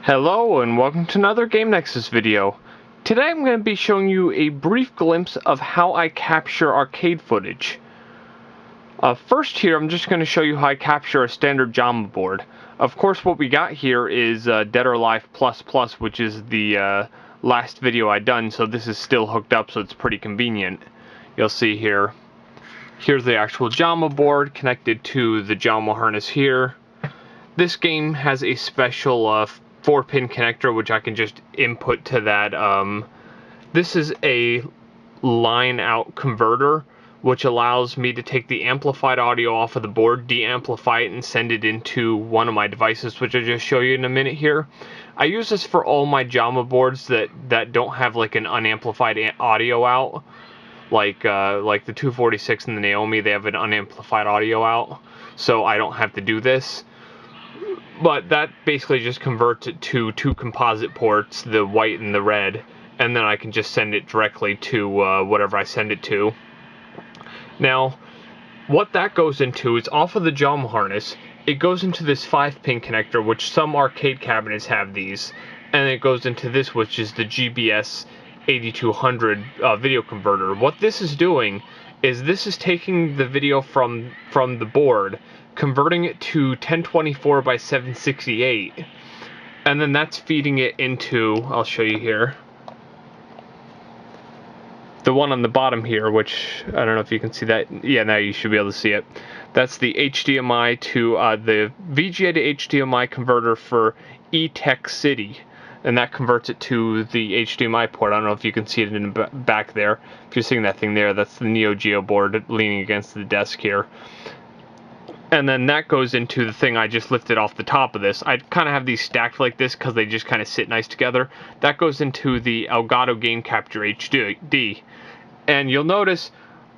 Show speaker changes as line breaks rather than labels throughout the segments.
Hello and welcome to another Game Nexus video. Today I'm going to be showing you a brief glimpse of how I capture arcade footage. First here I'm just going to show you how I capture a standard Jamba board. Of course what we got here is Dead or Alive++, which is the last video I done, so this is still hooked up, so it's pretty convenient. You'll see here, here's the actual Jamba board connected to the Jamma harness here. This game has a special 4-pin connector which I can just input to that. This is a line out converter which allows me to take the amplified audio off of the board, de-amplify it, and send it into one of my devices, which I'll just show you in a minute here. I use this for all my Jamma boards that don't have like an unamplified audio out, like the 246 and the Naomi. They have an unamplified audio out, so I don't have to do this. But that basically just converts it to two composite ports, the white and the red, and then I can just send it directly to whatever I send it to. Now, what that goes into is off of the Jamma harness, it goes into this 5-pin connector, which some arcade cabinets have these, and it goes into this, which is the GBS 8200 video converter. What this is doing is this is taking the video from the board, converting it to 1024 by 768, and then that's feeding it into, I'll show you here, the one on the bottom here, which I don't know if you can see that. Yeah, now you should be able to see it. That's the HDMI to the VGA to HDMI converter for eTech City, and that converts it to the HDMI port. I don't know if you can see it in the back there. If you're seeing that thing there, that's the Neo Geo board leaning against the desk here. And then that goes into the thing I just lifted off the top of this. I kind of have these stacked like this because they just kind of sit nice together. That goes into the Elgato Game Capture HD. And you'll notice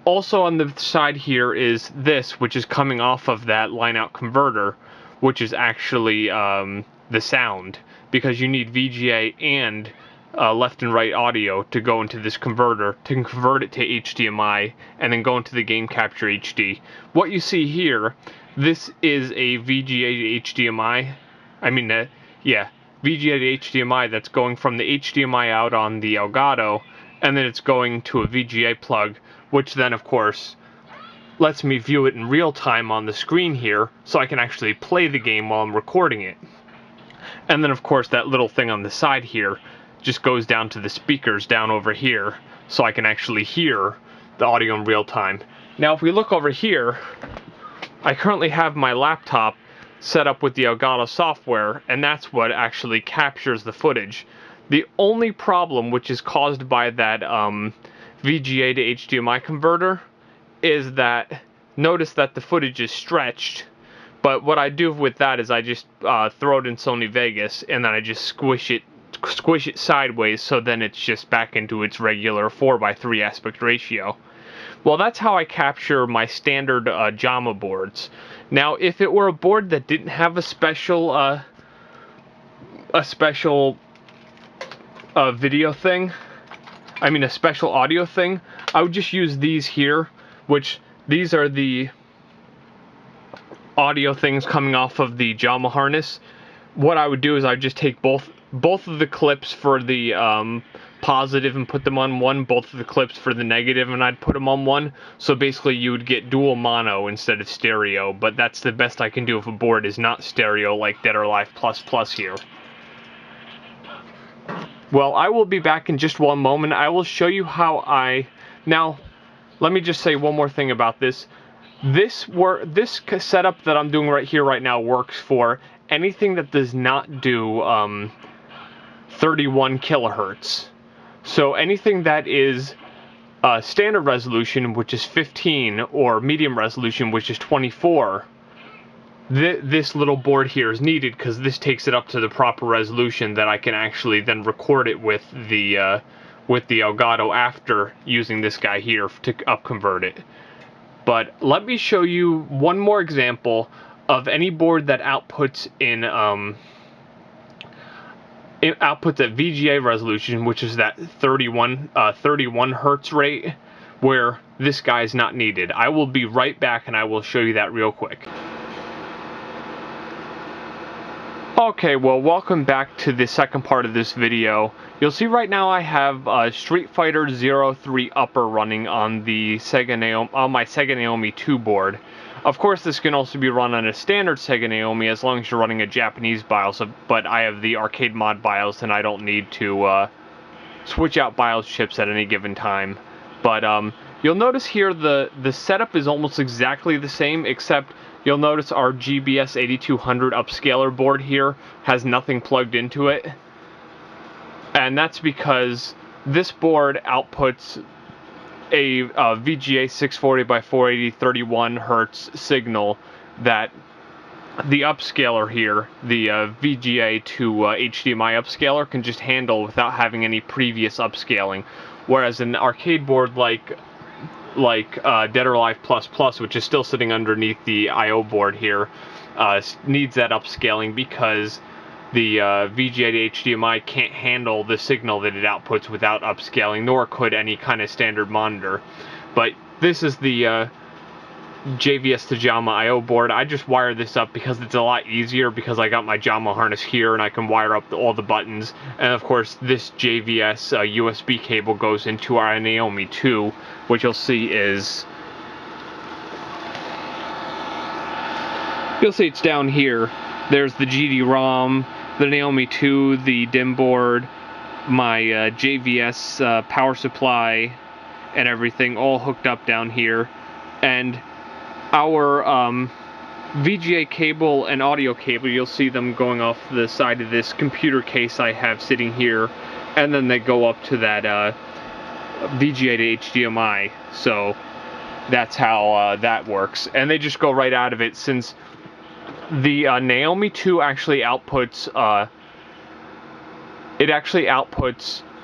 also on the side here is this, which is coming off of that line-out converter, which is actually the sound, because you need VGA and left and right audio to go into this converter to convert it to HDMI and then go into the Game Capture HD. What you see here, this is a VGA to HDMI. VGA to HDMI that's going from the HDMI out on the Elgato, and then it's going to a VGA plug, which then of course lets me view it in real time on the screen here, so I can actually play the game while I'm recording it. And then of course that little thing on the side here just goes down to the speakers down over here, so I can actually hear the audio in real time. Now if we look over here, I currently have my laptop set up with the Elgato software, and that's what actually captures the footage. The only problem, which is caused by that VGA to HDMI converter, is that notice that the footage is stretched. But what I do with that is I just throw it in Sony Vegas, and then I just squish it sideways, so then it's just back into its regular 4:3 aspect ratio. Well, that's how I capture my standard Jamma boards. Now, if it were a board that didn't have a special video thing, a special audio thing, I would just use these here, which these are the audio things coming off of the Jamma harness. What I would do is I'd just take both of the clips for the positive and put them on one, both of the clips for the negative, and I'd put them on one. So basically you would get dual mono instead of stereo, but that's the best I can do if a board is not stereo like Dead or Alive++ here. Well, I will be back in just one moment. I will show you how now let me just say one more thing about this. This setup that I'm doing right here right now works for anything that does not do 31 kilohertz. So anything that is standard resolution, which is 15, or medium resolution, which is 24, this little board here is needed, because this takes it up to the proper resolution that I can actually then record it with the Elgato after using this guy here to upconvert it. But let me show you one more example of any board that outputs in it outputs at VGA resolution, which is that 31 hertz rate, where this guy is not needed. I will be right back and I will show you that real quick. Okay, well, welcome back to the second part of this video. You'll see right now I have Street Fighter 03 Upper running on the my Sega Naomi 2 board. Of course, this can also be run on a standard Sega Naomi as long as you're running a Japanese BIOS, but I have the arcade mod BIOS and I don't need to switch out BIOS chips at any given time. But you'll notice here the setup is almost exactly the same, except you'll notice our GBS 8200 upscaler board here has nothing plugged into it. And that's because this board outputs a VGA 640 by 480 31 Hertz signal that the upscaler here, the VGA to HDMI upscaler, can just handle without having any previous upscaling. Whereas an arcade board like Dead or Alive Plus, which is still sitting underneath the I/O board here, needs that upscaling because the VGA to HDMI can't handle the signal that it outputs without upscaling, nor could any kind of standard monitor. But this is the JVS to Jamma I/O board. I just wire this up because it's a lot easier, because I got my Jamma harness here and I can wire up all the buttons. And of course this JVS USB cable goes into our Naomi 2, which you'll see is, it's down here. There's the GD-ROM, the Naomi 2, the DIMM board, my JVS power supply, and everything all hooked up down here. And our VGA cable and audio cable, you'll see them going off the side of this computer case I have sitting here, and then they go up to that VGA to HDMI. So that's how that works, and they just go right out of it, since the Naomi 2 actually outputs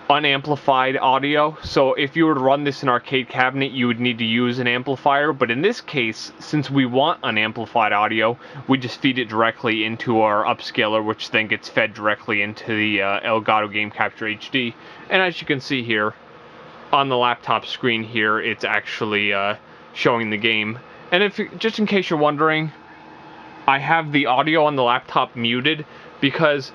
unamplified audio. So if you were to run this in arcade cabinet, you would need to use an amplifier, but in this case, since we want unamplified audio, we just feed it directly into our upscaler, which then gets fed directly into the Elgato Game Capture HD. And as you can see here on the laptop screen here, it's actually showing the game. And if just in case you're wondering, I have the audio on the laptop muted because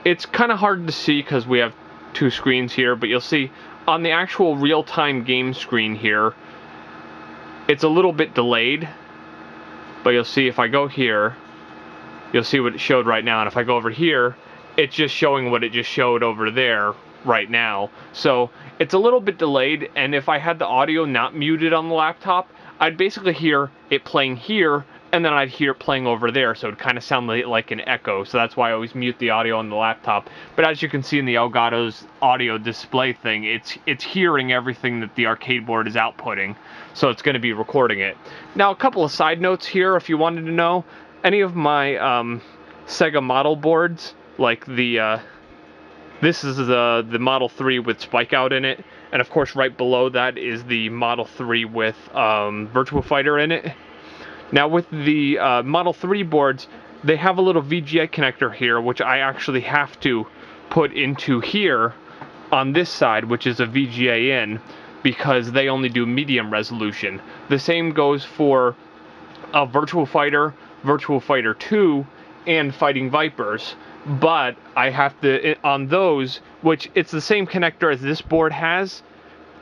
it's kind of hard to see because we have two screens here, but you'll see on the actual real-time game screen here, it's a little bit delayed, but you'll see if I go here, you'll see what it showed right now, and if I go over here, it's just showing what it just showed over there right now. So it's a little bit delayed, and if I had the audio not muted on the laptop, I'd basically hear it playing here, and then I'd hear it playing over there, so it kind of sounded like an echo. So that's why I always mute the audio on the laptop. But as you can see in the Elgato's audio display thing, it's hearing everything that the arcade board is outputting, so it's going to be recording it. Now, a couple of side notes here, if you wanted to know, any of my Sega model boards, like the this is the Model 3 with Spike Out in it, and of course right below that is the Model 3 with Virtua Fighter in it. Now with the Model 3 boards, they have a little VGA connector here, which I actually have to put into here on this side, which is a VGA in, because they only do medium resolution. The same goes for Virtua Fighter 2, and Fighting Vipers. But I have to, on those, which it's the same connector as this board has,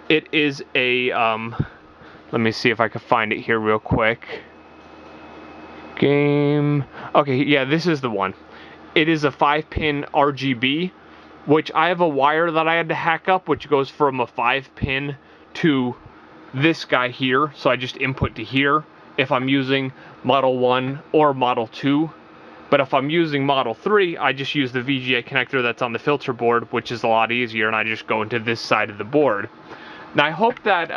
it is a, let me see if I can find it here real quick. Okay, yeah, this is the one. It is a 5-pin RGB, which I have a wire that I had to hack up, which goes from a 5-pin to this guy here, so I just input to here if I'm using Model 1 or Model 2. But if I'm using Model 3, I just use the VGA connector that's on the filter board, which is a lot easier, and I just go into this side of the board. Now, I hope that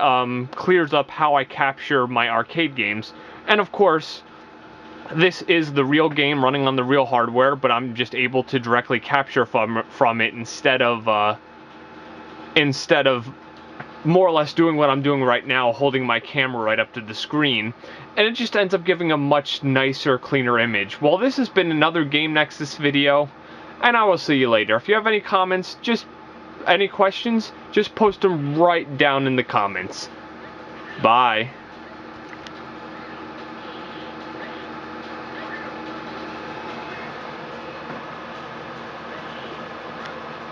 clears up how I capture my arcade games. And of course, this is the real game running on the real hardware, but I'm just able to directly capture from it instead of more or less doing what I'm doing right now, holding my camera right up to the screen. And it just ends up giving a much nicer, cleaner image. Well, this has been another Game Nexus video, and I will see you later. If you have any comments, any questions, just post them right down in the comments. Bye.